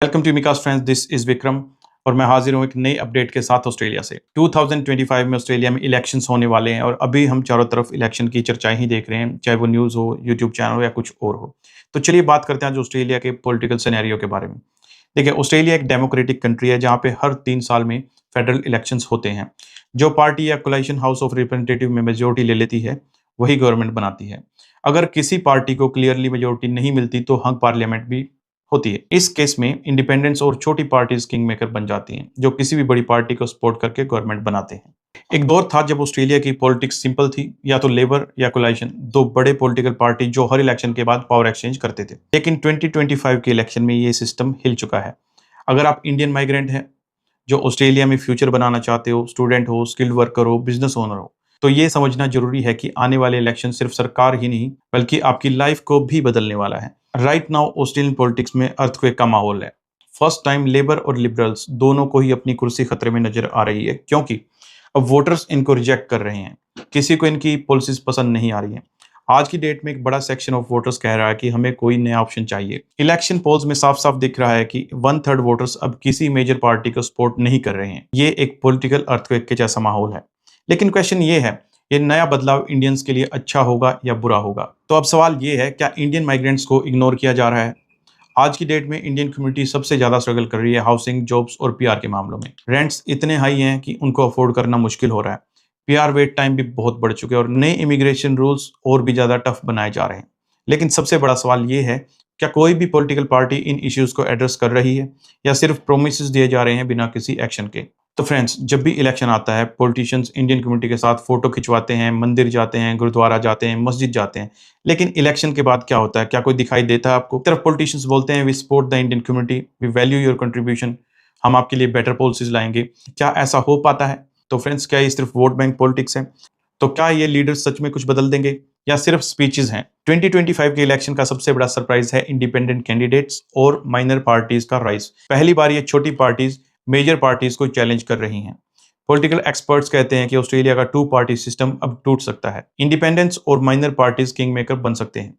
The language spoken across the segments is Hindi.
वेलकम टू मिकास फ्रेंड्स, दिस इज विक्रम और मैं हाजिर हूँ एक नई अपडेट के साथ ऑस्ट्रेलिया से। 2025 में ऑस्ट्रेलिया में इलेक्शंस होने वाले हैं और अभी हम चारों तरफ इलेक्शन की चर्चाएं ही देख रहे हैं, चाहे वो न्यूज़ हो, यूट्यूब चैनल हो या कुछ और हो। तो चलिए बात करते हैं आज ऑस्ट्रेलिया के पॉलिटिकल सिनेरियो के बारे में। देखिए, ऑस्ट्रेलिया एक डेमोक्रेटिक कंट्री है जहाँ पे हर 3 साल में फेडरल इलेक्शंस होते हैं। जो पार्टी या कोलिशन हाउस ऑफ रिप्रेजेंटेटिव में मेजोरिटी ले लेती है, वही गवर्नमेंट बनाती है। अगर किसी पार्टी को क्लियरली मेजोरिटी नहीं मिलती तो हंग पार्लियामेंट भी होती है। इस केस में इंडिपेंडेंट्स और छोटी पार्टीज किंग मेकर बन जाती हैं, जो किसी भी बड़ी पार्टी को सपोर्ट करके गवर्नमेंट बनाते हैं। एक दौर था जब ऑस्ट्रेलिया की पॉलिटिक्स सिंपल थी, या तो लेबर या कोलाइशन, दो बड़े पॉलिटिकल पार्टी जो हर इलेक्शन के बाद पावर एक्सचेंज करते थे। लेकिन 2025 के इलेक्शन में ये सिस्टम हिल चुका है। अगर आप इंडियन माइग्रेंट हैं जो ऑस्ट्रेलिया में फ्यूचर बनाना चाहते हो, स्टूडेंट हो, स्किल्ड वर्कर हो, बिजनेस ओनर हो, तो ये समझना जरूरी है कि आने वाले इलेक्शन सिर्फ सरकार ही नहीं बल्कि आपकी लाइफ को भी बदलने वाला है। राइट नाउ ऑस्ट्रेलियन पॉलिटिक्स में अर्थक्वेक का माहौल है। फर्स्ट टाइम लेबर और लिबरल्स दोनों को ही अपनी कुर्सी खतरे में नजर आ रही है, क्योंकि अब वोटर्स इनको रिजेक्ट कर रहे हैं। किसी को इनकी पॉलिसीज पसंद नहीं आ रही है। आज की डेट में एक बड़ा सेक्शन ऑफ वोटर्स कह रहा है कि हमें कोई नया ऑप्शन चाहिए। इलेक्शन पोल्स में साफ साफ दिख रहा है कि 1/3 वोटर्स अब किसी मेजर पार्टी को सपोर्ट नहीं कर रहे हैं। ये एक पॉलिटिकल अर्थक्वेक के जैसा माहौल है। लेकिन क्वेश्चन ये है, ये नया बदलाव इंडियंस के लिए अच्छा होगा या बुरा होगा? तो अब सवाल ये है, क्या इंडियन माइग्रेंट्स को इग्नोर किया जा रहा है? आज की डेट में इंडियन कम्युनिटी सबसे ज्यादा स्ट्रगल कर रही है हाउसिंग, जॉब्स और पीआर के मामलों में। रेंट्स इतने हाई हैं कि उनको अफोर्ड करना मुश्किल हो रहा है। पीआर वेट टाइम भी बहुत बढ़ चुके हैं और नए इमिग्रेशन रूल्स और भी ज्यादा टफ बनाए जा रहे हैं। लेकिन सबसे बड़ा सवाल ये है, क्या कोई भी पॉलिटिकल पार्टी इन इश्यूज को एड्रेस कर रही है या सिर्फ प्रोमिसेस दिए जा रहे हैं बिना किसी एक्शन के? तो फ्रेंड्स, जब भी इलेक्शन आता है, पॉलिटिशियंस इंडियन कम्युनिटी के साथ फोटो खिंचवाते हैं, मंदिर जाते हैं, गुरुद्वारा जाते हैं, मस्जिद जाते हैं। लेकिन इलेक्शन के बाद क्या होता है? क्या कोई दिखाई देता है आपको? तरफ पॉलिटिशियंस बोलते हैं, we support the Indian community, we value your contribution, हम आपके लिए बेटर पॉलिसीज लाएंगे। क्या ऐसा हो पाता है? तो फ्रेंड्स, क्या ये सिर्फ वोट बैंक पॉलिटिक्स है? तो क्या ये लीडर्स सच में कुछ बदल देंगे या सिर्फ स्पीचेस हैं? 2025 के इलेक्शन का सबसे बड़ा सरप्राइज है इंडिपेंडेंट कैंडिडेट्स और माइनर पार्टीज का राइज। पहली बार ये छोटी पार्टीज मेजर पार्टीज को चैलेंज कर रही हैं। पॉलिटिकल एक्सपर्ट्स कहते हैं कि ऑस्ट्रेलिया का 2 पार्टी सिस्टम अब टूट सकता है। इंडिपेंडेंट्स और माइनर पार्टीज किंग मेकर बन सकते हैं।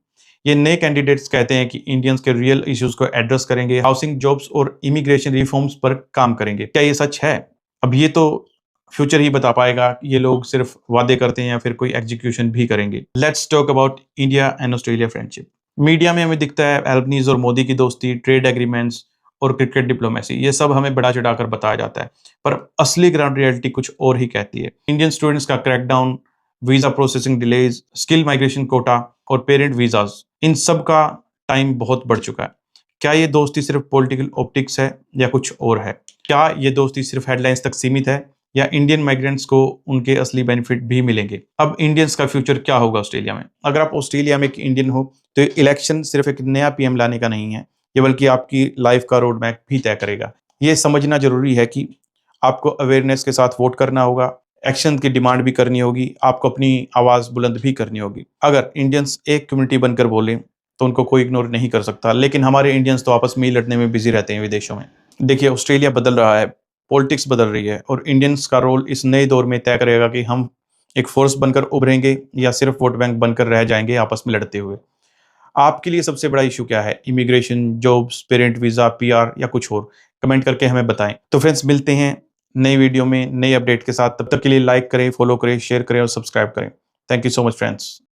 ये नए कैंडिडेट्स कहते हैं कि इंडियंस के रियल इश्यूज को एड्रेस करेंगे, हाउसिंग, जॉब्स और इमिग्रेशन रिफॉर्म्स पर काम करेंगे। क्या ये सच है? अब ये तो फ्यूचर ही बता पाएगा। ये लोग सिर्फ वादे करते हैं या फिर कोई एग्जीक्यूशन भी करेंगे। Let's talk about India and Australia friendship. Media में हमें दिखता है एल्बनीज और मोदी की दोस्ती, ट्रेड एग्रीमेंट्स और क्रिकेट डिप्लोमेसी, ये सब हमें बढ़ा चढ़ाकर बताया जाता है। पर असली ग्राउंड रियलिटी कुछ और ही कहती है। इंडियन स्टूडेंट्स का crackdown, visa processing delays, skill migration quota और पेरेंट वीजाज, इन सब का टाइम बहुत बढ़ चुका है। क्या ये दोस्ती सिर्फ पॉलिटिकल ऑप्टिक्स है या कुछ और है? क्या ये दोस्ती सिर्फ हेडलाइंस तक सीमित है या इंडियन माइग्रेंट्स को उनके असली बेनिफिट भी मिलेंगे? अब इंडियंस का फ्यूचर क्या होगा ऑस्ट्रेलिया में? अगर आप ऑस्ट्रेलिया में एक इंडियन हो तो इलेक्शन सिर्फ एक नया पीएम लाने का नहीं है, ये बल्कि आपकी लाइफ का रोड मैप भी तय करेगा। ये समझना जरूरी है कि आपको अवेयरनेस के साथ वोट करना होगा, एक्शन की डिमांड भी करनी होगी, आपको अपनी आवाज़ बुलंद भी करनी होगी। अगर इंडियंस एक कम्युनिटी बनकर बोले तो उनको कोई इग्नोर नहीं कर सकता। लेकिन हमारे इंडियंस तो आपस में ही लड़ने में बिजी रहते हैं विदेशों में। देखिए, ऑस्ट्रेलिया बदल रहा है, पॉलिटिक्स बदल रही है और इंडियंस का रोल इस नए दौर में तय करेगा कि हम एक फोर्स बनकर उभरेंगे या सिर्फ वोट बैंक बनकर रह जाएंगे आपस में लड़ते हुए। आपके लिए सबसे बड़ा इशू क्या है? Immigration, jobs, parent visa, PR या कुछ और? कमेंट करके हमें बताएं। तो फ्रेंड्स, मिलते हैं नई वीडियो में नई अपडेट के साथ। तब तक के लिए लाइक करें, फॉलो करें, शेयर करें और सब्सक्राइब करें। Thank you so much friends.